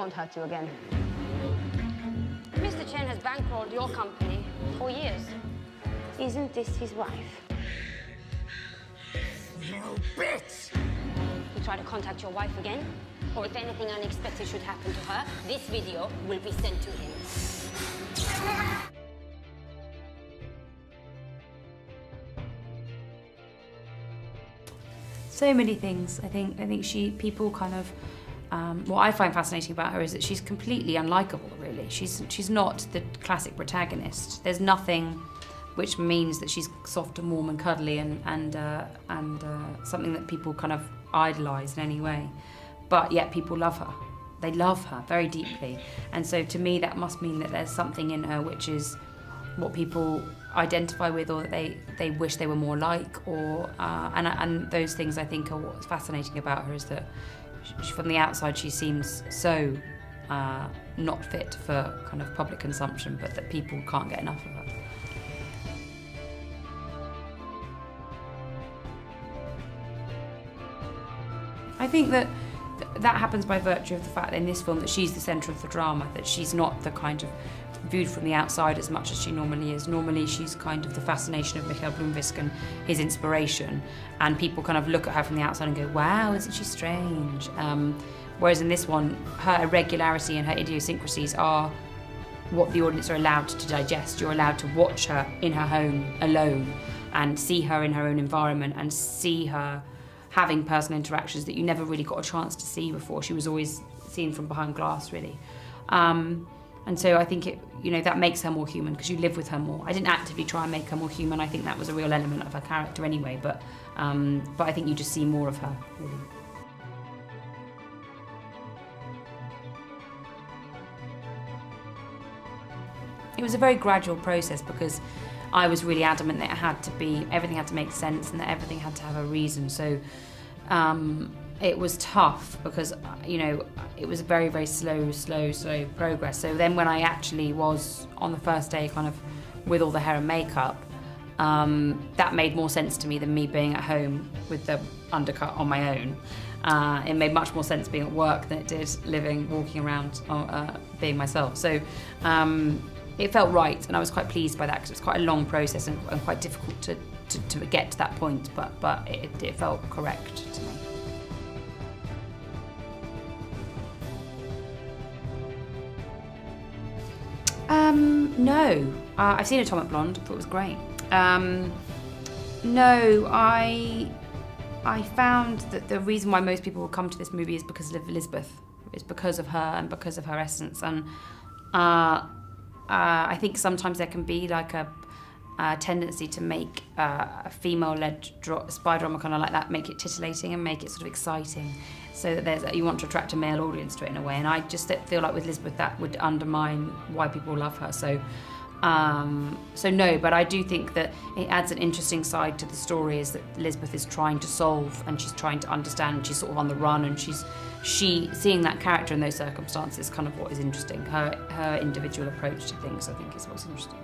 won't hurt you again. Mr. Chen has bankrolled your company for years. Isn't this his wife? You bitch! You try to contact your wife again, or if anything unexpected should happen to her, this video will be sent to him. So many things. I think people kind of, what I find fascinating about her is that she's completely unlikable, really. She's not the classic protagonist. There's nothing which means that she's soft and warm and cuddly and something that people kind of idolise in any way. But yet people love her. They love her very deeply. And so to me that must mean that there's something in her which is what people identify with, or that they wish they were more like, or and those things I think are what's fascinating about her, is that from the outside she seems so not fit for kind of public consumption, but that people can't get enough of her. I think that happens by virtue of the fact that in this film that she's the centre of the drama, that she's not the kind of viewed from the outside as much as she normally is. Normally she's kind of the fascination of Michael Blomvik and his inspiration, and people kind of look at her from the outside and go, wow, isn't she strange? Whereas in this one, her irregularity and her idiosyncrasies are what the audience are allowed to digest. You're allowed to watch her in her home alone and see her in her own environment and see her having personal interactions that you never really got a chance to see before. She was always seen from behind glass, really. And so I think that makes her more human, because you live with her more. I didn't actively try and make her more human. I think that was a real element of her character anyway, but I think you just see more of her, really. It was a very gradual process, because I was really adamant that it had to be, everything had to make sense and that everything had to have a reason. So it was tough, because it was a very, very slow progress. So then when I actually was on the first day kind of with all the hair and makeup, that made more sense to me than me being at home with the undercut on my own. It made much more sense being at work than it did walking around, being myself. So it felt right, and I was quite pleased by that, because it was quite a long process and quite difficult to get to that point, but it felt correct to me. No. I've seen Atomic Blonde, I thought it was great. No, I found that the reason why most people will come to this movie is because of Lisbeth. It's because of her and because of her essence. And I think sometimes there can be like a tendency to make a female-led spy drama kind of like that, make it titillating and make it sort of exciting, so that you want to attract a male audience to it in a way. And I just feel like with Lisbeth that would undermine why people love her. So no, but I do think that it adds an interesting side to the story, is that Lisbeth is trying to solve and she's trying to understand, and she's sort of on the run, and seeing that character in those circumstances is kind of what is interesting. Her individual approach to things, I think, is what's interesting.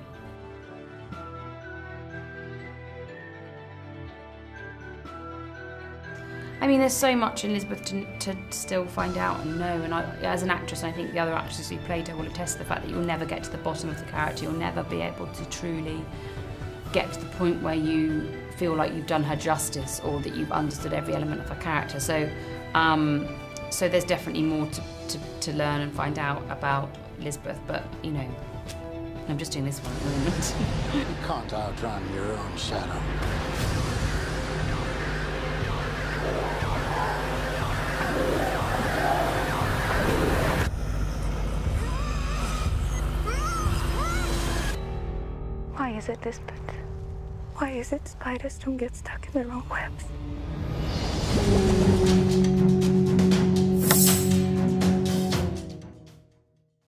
I mean, there's so much in Lisbeth to still find out and know, and as an actress, I think the other actresses who played her will attest to the fact that you'll never get to the bottom of the character. You'll never be able to truly get to the point where you feel like you've done her justice, or that you've understood every element of her character. So there's definitely more to learn and find out about Lisbeth, but I'm just doing this one at the moment. You can't outrun your own shadow. Why is it, Lisbeth? Why is it spiders don't get stuck in their own webs?